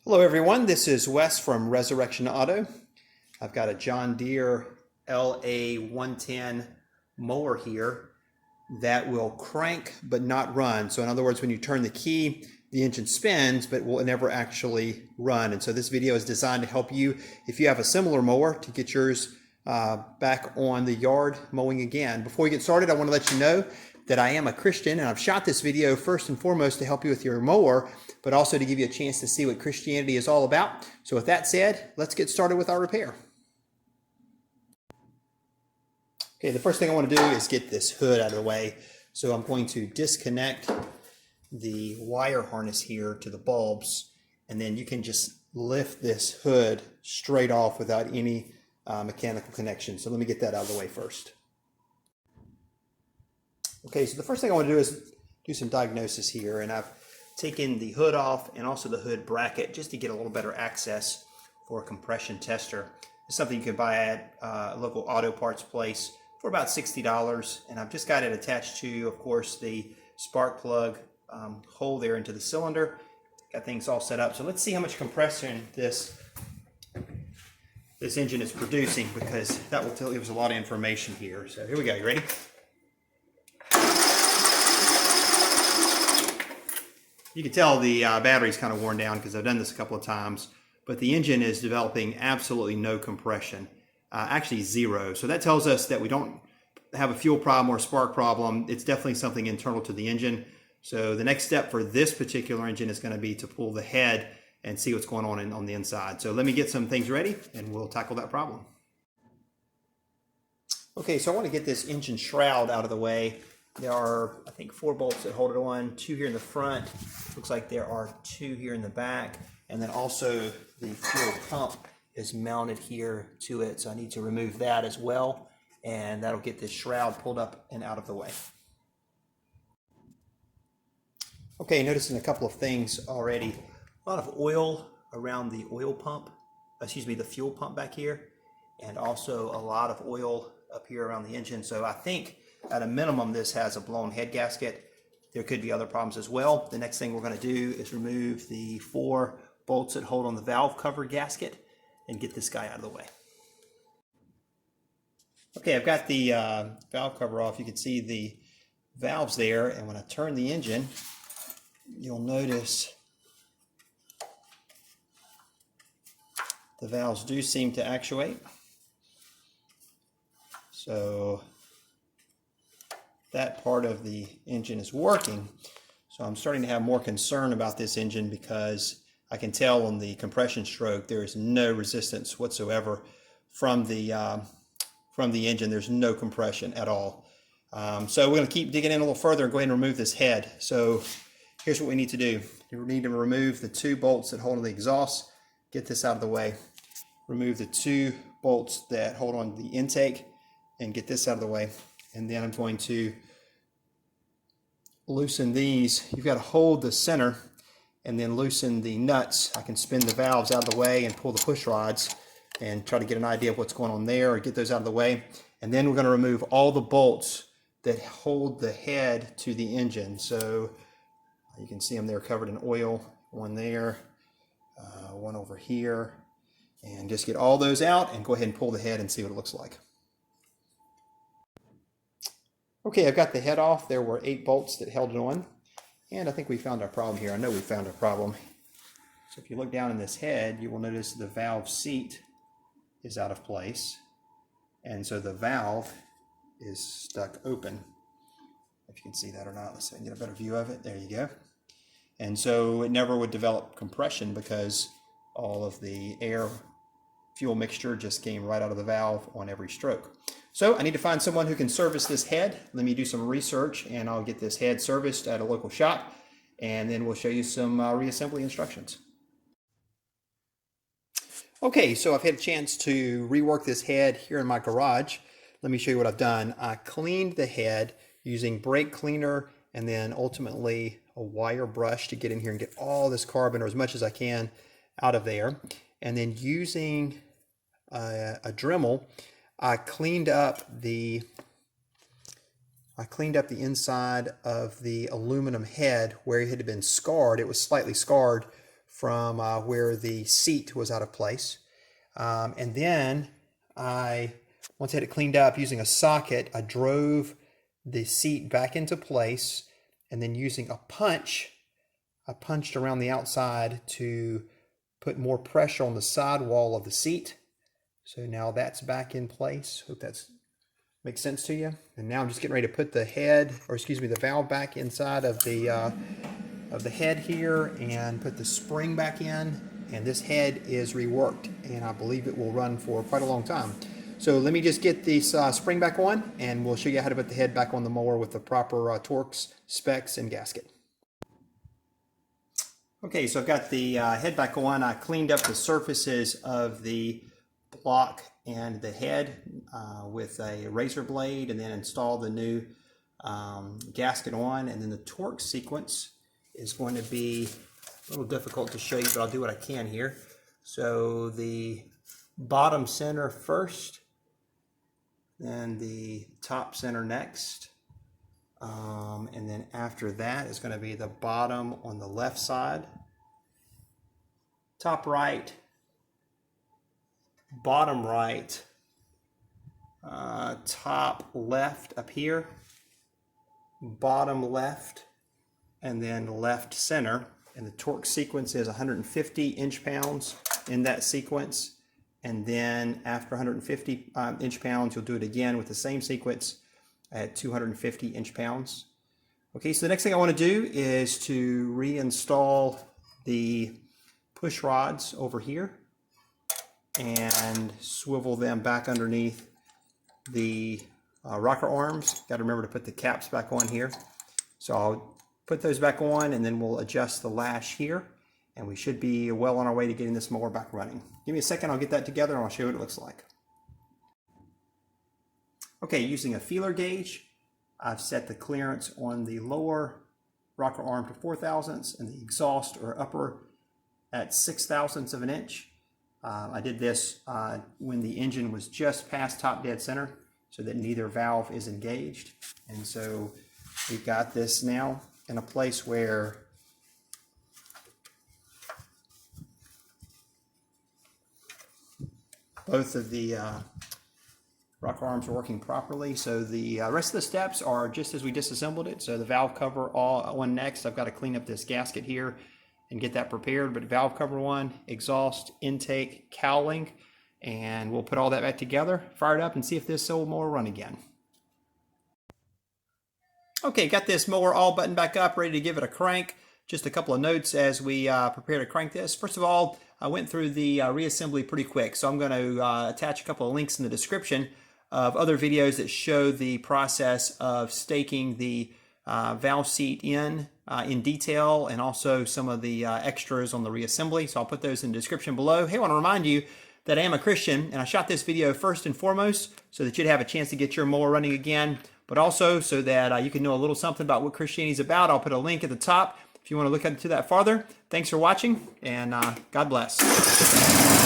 Hello everyone, this is Wes from Resurrection Auto. I've got a John Deere LA110 mower here that will crank but not run. So in other words, when you turn the key, the engine spins but will never actually run. And so this video is designed to help you, if you have a similar mower, to get yours back on the yard mowing again. Before we get started, I want to let you know that I am a Christian, and I've shot this video first and foremost to help you with your mower, but also to give you a chance to see what Christianity is all about. So with that said, let's get started with our repair. Okay, the first thing I want to do is get this hood out of the way. So I'm going to disconnect the wire harness here to the bulbs, and then you can just lift this hood straight off without any mechanical connection. So let me get that out of the way first. Okay, so the first thing I want to do is do some diagnosis here, and I've taken the hood off and also the hood bracket just to get a little better access for a compression tester. It's something you can buy at a local auto parts place for about $60, and I've just got it attached to, of course, the spark plug hole there into the cylinder. Got things all set up. So let's see how much compression this engine is producing, because that will tell you there's a lot of information here. So here we go. You ready? You can tell the battery's kind of worn down because I've done this a couple of times, but the engine is developing absolutely no compression, actually zero. So that tells us that we don't have a fuel problem or a spark problem. It's definitely something internal to the engine. So the next step for this particular engine is going to be to pull the head and see what's going on the inside. So let me get some things ready and we'll tackle that problem. Okay, so I want to get this engine shroud out of the way. There are, I think, 4 bolts that hold it on, 2 here in the front. Looks like there are 2 here in the back. And then also the fuel pump is mounted here to it. So I need to remove that as well. And that'll get this shroud pulled up and out of the way. Okay, noticing a couple of things already. A lot of oil around the oil pump, the fuel pump back here. And also a lot of oil up here around the engine. So I think at a minimum, this has a blown head gasket. There could be other problems as well. The next thing we're going to do is remove the 4 bolts that hold on the valve cover gasket and get this guy out of the way. Okay, I've got the valve cover off. You can see the valves there, and when I turn the engine, you'll notice the valves do seem to actuate. So that part of the engine is working. So I'm starting to have more concern about this engine because I can tell on the compression stroke there is no resistance whatsoever from the engine. There's no compression at all. So we're going to keep digging in a little further and go ahead and remove this head. So here's what we need to do. We need to remove the 2 bolts that hold on the exhaust. Get this out of the way. Remove the 2 bolts that hold on the intake and get this out of the way. And then I'm going to loosen these. You've got to hold the center and then loosen the nuts. I can spin the valves out of the way and pull the push rods and try to get an idea of what's going on there, or get those out of the way. And then we're going to remove all the bolts that hold the head to the engine. So you can see them there covered in oil. One there, one over here. And just get all those out and go ahead and pull the head and see what it looks like. Okay, I've got the head off. There were 8 bolts that held it on. And I think we found our problem here. I know we found our problem. So if you look down in this head, you will notice the valve seat is out of place. And so the valve is stuck open. If you can see that or not, let's see if I can get a better view of it. There you go. And so it never would develop compression because all of the air fuel mixture just came right out of the valve on every stroke. So I need to find someone who can service this head. Let me do some research and I'll get this head serviced at a local shop, and then we'll show you some reassembly instructions. Okay, so I've had a chance to rework this head here in my garage. Let me show you what I've done. I cleaned the head using brake cleaner and then ultimately a wire brush to get in here and get all this carbon, or as much as I can, out of there. And then using a Dremel, I cleaned up the inside of the aluminum head where it had been scarred. It was slightly scarred from where the seat was out of place. And then once I had it cleaned up using a socket, I drove the seat back into place, and then using a punch, I punched around the outside to put more pressure on the sidewall of the seat. So now that's back in place. Hope that makes sense to you. And now I'm just getting ready to put the the valve back inside of the head here and put the spring back in. And this head is reworked, and I believe it will run for quite a long time. So let me just get this spring back on, and we'll show you how to put the head back on the mower with the proper torques, specs, and gasket. Okay, so I've got the head back on. I cleaned up the surfaces of the block and the head with a razor blade, and then installed the new gasket on. And then the torque sequence is going to be a little difficult to show you, but I'll do what I can here. So the bottom center first, then the top center next, and then after that is going to be the bottom on the left side, top right, bottom right, top left up here, bottom left, and then left center. And the torque sequence is 150 inch-pounds in that sequence. And then after 150 inch-pounds, you'll do it again with the same sequence at 250 inch-pounds. Okay, so the next thing I want to do is to reinstall the push rods over here and swivel them back underneath the rocker arms. Got to remember to put the caps back on here. So I'll put those back on, and then we'll adjust the lash here, and we should be well on our way to getting this mower back running. Give me a second, I'll get that together and I'll show you what it looks like. Okay, using a feeler gauge, I've set the clearance on the lower rocker arm to 4 thousandths and the exhaust or upper at 6 thousandths of an inch. I did this when the engine was just past top dead center, so that neither valve is engaged. And so we've got this now in a place where both of the rocker arms are working properly. So the rest of the steps are just as we disassembled it. So the valve cover all on next. I've got to clean up this gasket here and get that prepared. But valve cover one, exhaust, intake, cowling, and we'll put all that back together, fire it up, and see if this old mower will run again. Okay, got this mower all buttoned back up, ready to give it a crank. Just a couple of notes as we prepare to crank this. First of all, I went through the reassembly pretty quick, so I'm going to attach a couple of links in the description of other videos that show the process of staking the valve seat in detail, and also some of the extras on the reassembly. So I'll put those in the description below. Hey, I want to remind you that I am a Christian, and I shot this video first and foremost so that you'd have a chance to get your mower running again, but also so that you can know a little something about what Christianity is about. I'll put a link at the top if you want to look into that farther. Thanks for watching, and God bless.